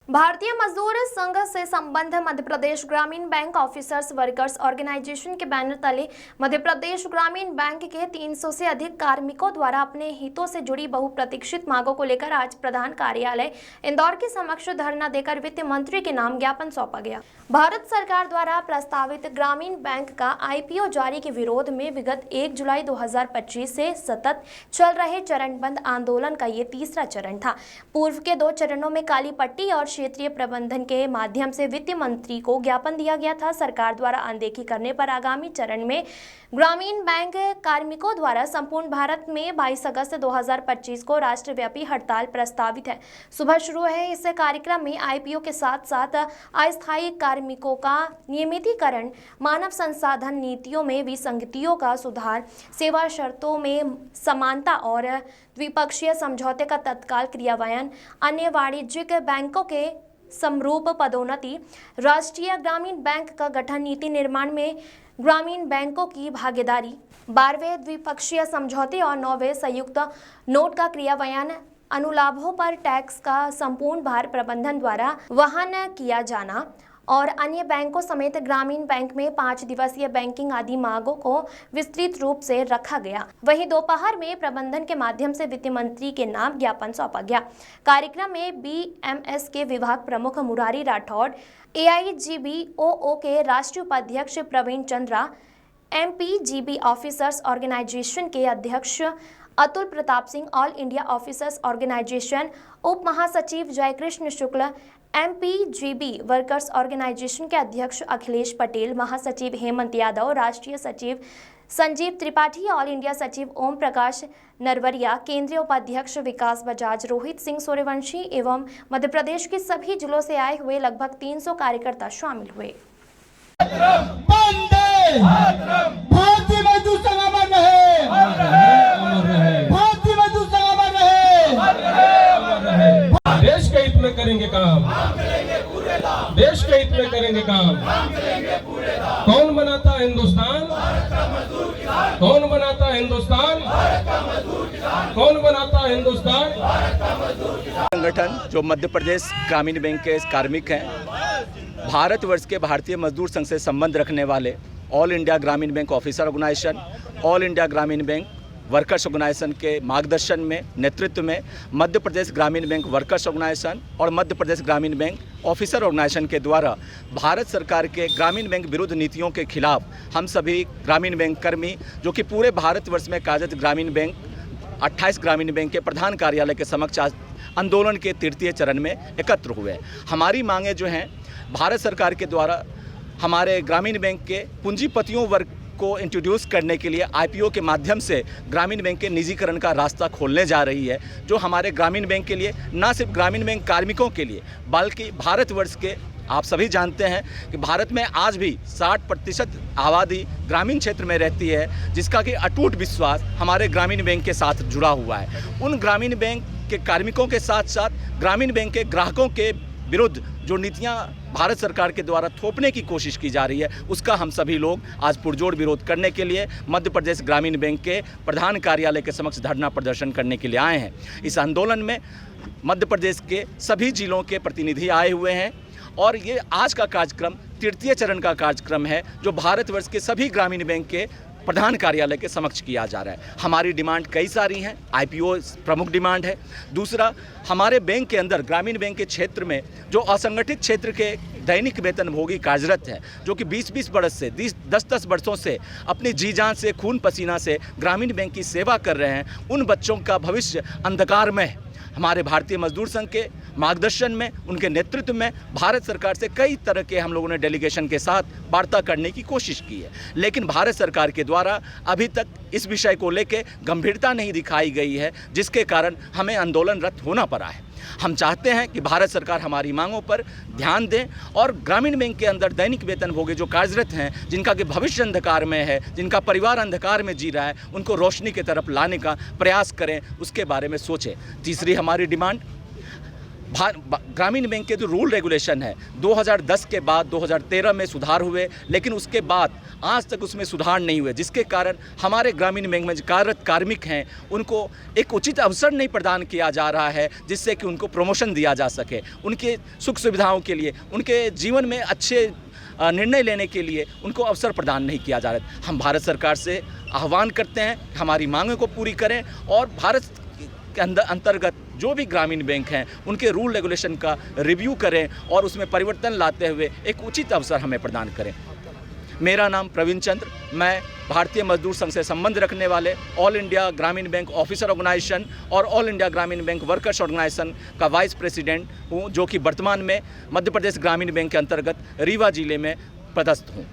भारतीय मजदूर संघ से संबंध मध्य प्रदेश ग्रामीण बैंक ऑफिसर्स वर्कर्स ऑर्गेनाइजेशन के बैनर तले मध्य प्रदेश ग्रामीण बैंक के 300 से अधिक कार्मिकों द्वारा अपने हितों से जुड़ी बहुप्रतीक्षित मांगों को लेकर आज प्रधान कार्यालय इंदौर के समक्ष धरना देकर वित्त मंत्री के नाम ज्ञापन सौंपा गया। भारत सरकार द्वारा प्रस्तावित ग्रामीण बैंक का आईपीओ जारी के विरोध में विगत 1 जुलाई 2025 से सतत चल रहे चरणबंद आंदोलन का ये तीसरा चरण था। पूर्व के 2 चरणों में काली पट्टी और क्षेत्रीय प्रबंधन के माध्यम से वित्त मंत्री को ज्ञापन दिया गया था। सरकार द्वारा अनदेखी करने पर आगामी चरण में ग्रामीण बैंक कार्मिकों द्वारा संपूर्ण भारत में 22 अगस्त 2025 को राष्ट्रव्यापी हड़ताल प्रस्तावित है। सुबह शुरू है इस कार्यक्रम में आईपीओ के साथ साथ अस्थायी कार्मिकों का नियमितीकरण, मानव संसाधन नीतियों में विसंगतियों का सुधार, सेवा शर्तों में समानता और द्विपक्षीय समझौते का तत्काल क्रियान्वयन, अन्य वाणिज्यिक बैंकों के समरूप पदोन्नति, राष्ट्रीय ग्रामीण बैंक का गठन, नीति निर्माण में ग्रामीण बैंकों की भागीदारी, 12वें द्विपक्षीय समझौते और 9वें संयुक्त नोट का क्रियान्वयन, अनुलाभों पर टैक्स का संपूर्ण भार प्रबंधन द्वारा वहन किया जाना और अन्य बैंकों समेत ग्रामीण बैंक में 5 दिवसीय बैंकिंग आदि मांगों को विस्तृत रूप से रखा गया। वहीं दोपहर में प्रबंधन के माध्यम से वित्त मंत्री के नाम ज्ञापन सौंपा गया। कार्यक्रम में बीएमएस के विभाग प्रमुख मुरारी राठौड़, एआईजीबीओओ के राष्ट्रीय उपाध्यक्ष Praveen Chandra, MPGB officers organization के अध्यक्ष Atul Pratap Singh, all India officers organization उप महासचिव Jaikrishna Shukla, MPGB workers organization के अध्यक्ष अखिलेश पटेल, महासचिव हेमंत यादव, राष्ट्रीय सचिव संजीव त्रिपाठी, ऑल इंडिया सचिव ओम प्रकाश नरवरिया, केंद्रीय उपाध्यक्ष विकास बजाज, रोहित सिंह सूर्यवंशी एवं मध्य प्रदेश के सभी जिलों से आए हुए लगभग 300 कार्यकर्ता शामिल हुए। भारतीय मजदूर संघ अमर रहे, भारतीय मजदूर संघ अमर रहे। देश के हित में करेंगे काम, देश के हित में करेंगे काम। कौन बनाता हिंदुस्तान, कौन बनाता हिंदुस्तान, कौन बनाता हिंदुस्तान। संगठन जो मध्य प्रदेश ग्रामीण बैंक के कार्मिक हैं, भारतवर्ष के भारतीय मजदूर संघ से संबंध रखने वाले all India Gramin bank officer organization, all India Gramin bank workers organization के मार्गदर्शन में, नेतृत्व में मध्य प्रदेश ग्रामीण बैंक वर्कर्स ऑर्गेनाइजेशन और मध्य प्रदेश ग्रामीण बैंक ऑफिसर ऑर्गेनाइजेशन के द्वारा भारत सरकार के ग्रामीण बैंक विरुद्ध नीतियों के खिलाफ हम सभी ग्रामीण बैंक कर्मी जो कि पूरे भारतवर्ष में कार्यरत ग्रामीण बैंक 28 ग्रामीण बैंक के प्रधान कार्यालय के समक्ष आज आंदोलन के तृतीय चरण में एकत्र हुए। हमारी मांगें जो हैं, भारत सरकार के द्वारा हमारे ग्रामीण बैंक के पूंजीपतियों वर्ग को इंट्रोड्यूस करने के लिए आईपीओ के माध्यम से ग्रामीण बैंक के निजीकरण का रास्ता खोलने जा रही है, जो हमारे ग्रामीण बैंक के लिए, न सिर्फ ग्रामीण बैंक कार्मिकों के लिए बल्कि भारतवर्ष के, आप सभी जानते हैं कि भारत में आज भी 60% आबादी ग्रामीण क्षेत्र में रहती है, जिसका कि अटूट विश्वास हमारे ग्रामीण बैंक के साथ जुड़ा हुआ है। उन ग्रामीण बैंक के कार्मिकों के साथ साथ ग्रामीण बैंक के ग्राहकों के विरुद्ध जो नीतियां भारत सरकार के द्वारा थोपने की कोशिश की जा रही है, उसका हम सभी लोग आज पुरजोर विरोध करने के लिए मध्य प्रदेश ग्रामीण बैंक के प्रधान कार्यालय के समक्ष धरना प्रदर्शन करने के लिए आए हैं। इस आंदोलन में मध्य प्रदेश के सभी जिलों के प्रतिनिधि आए हुए हैं और ये आज का कार्यक्रम तृतीय चरण का कार्यक्रम है, जो भारतवर्ष के सभी ग्रामीण बैंक के प्रधान कार्यालय के समक्ष किया जा रहा है। हमारी डिमांड कई सारी हैं, आईपीओ प्रमुख डिमांड है। दूसरा, हमारे बैंक के अंदर ग्रामीण बैंक के क्षेत्र में जो असंगठित क्षेत्र के दैनिक वेतनभोगी कार्यरत हैं, जो कि 20-20 वर्ष से 10-10 वर्षों से अपनी जी जान से, खून पसीना से ग्रामीण बैंक की सेवा कर रहे हैं, उन बच्चों का भविष्य अंधकार में हमारे भारतीय मजदूर संघ के मार्गदर्शन में, उनके नेतृत्व में भारत सरकार से कई तरह के हम लोगों ने डेलीगेशन के साथ वार्ता करने की कोशिश की है, लेकिन भारत सरकार के द्वारा अभी तक इस विषय को लेकर गंभीरता नहीं दिखाई गई है, जिसके कारण हमें आंदोलनरत होना पड़ा है। हम चाहते हैं कि भारत सरकार हमारी मांगों पर ध्यान दें और ग्रामीण बैंक के अंदर दैनिक वेतनभोगी जो कार्यरत हैं, जिनका कि भविष्य अंधकार में है, जिनका परिवार अंधकार में जी रहा है, उनको रोशनी की तरफ लाने का प्रयास करें, उसके बारे में सोचें। तीसरी हमारी डिमांड, ग्रामीण बैंक के जो रूल रेगुलेशन है 2010 के बाद 2013 में सुधार हुए, लेकिन उसके बाद आज तक उसमें सुधार नहीं हुए, जिसके कारण हमारे ग्रामीण बैंक में जो कार्यरत कार्मिक हैं उनको एक उचित अवसर नहीं प्रदान किया जा रहा है, जिससे कि उनको प्रमोशन दिया जा सके, उनके सुख सुविधाओं के लिए, उनके जीवन में अच्छे निर्णय लेने के लिए उनको अवसर प्रदान नहीं किया जा रहा है। हम भारत सरकार से आह्वान करते हैं कि हमारी मांगों को पूरी करें और भारत के अंतर्गत जो भी ग्रामीण बैंक हैं उनके रूल रेगुलेशन का रिव्यू करें और उसमें परिवर्तन लाते हुए एक उचित अवसर हमें प्रदान करें। मेरा नाम प्रवीण चंद्र, मैं भारतीय मजदूर संघ से संबंध रखने वाले all India Gramin bank officer organisation और all India Gramin bank workers organisation का वाइस प्रेसिडेंट हूँ, जो कि वर्तमान में मध्य प्रदेश ग्रामीण बैंक के अंतर्गत रीवा जिले में पदस्थ हूँ।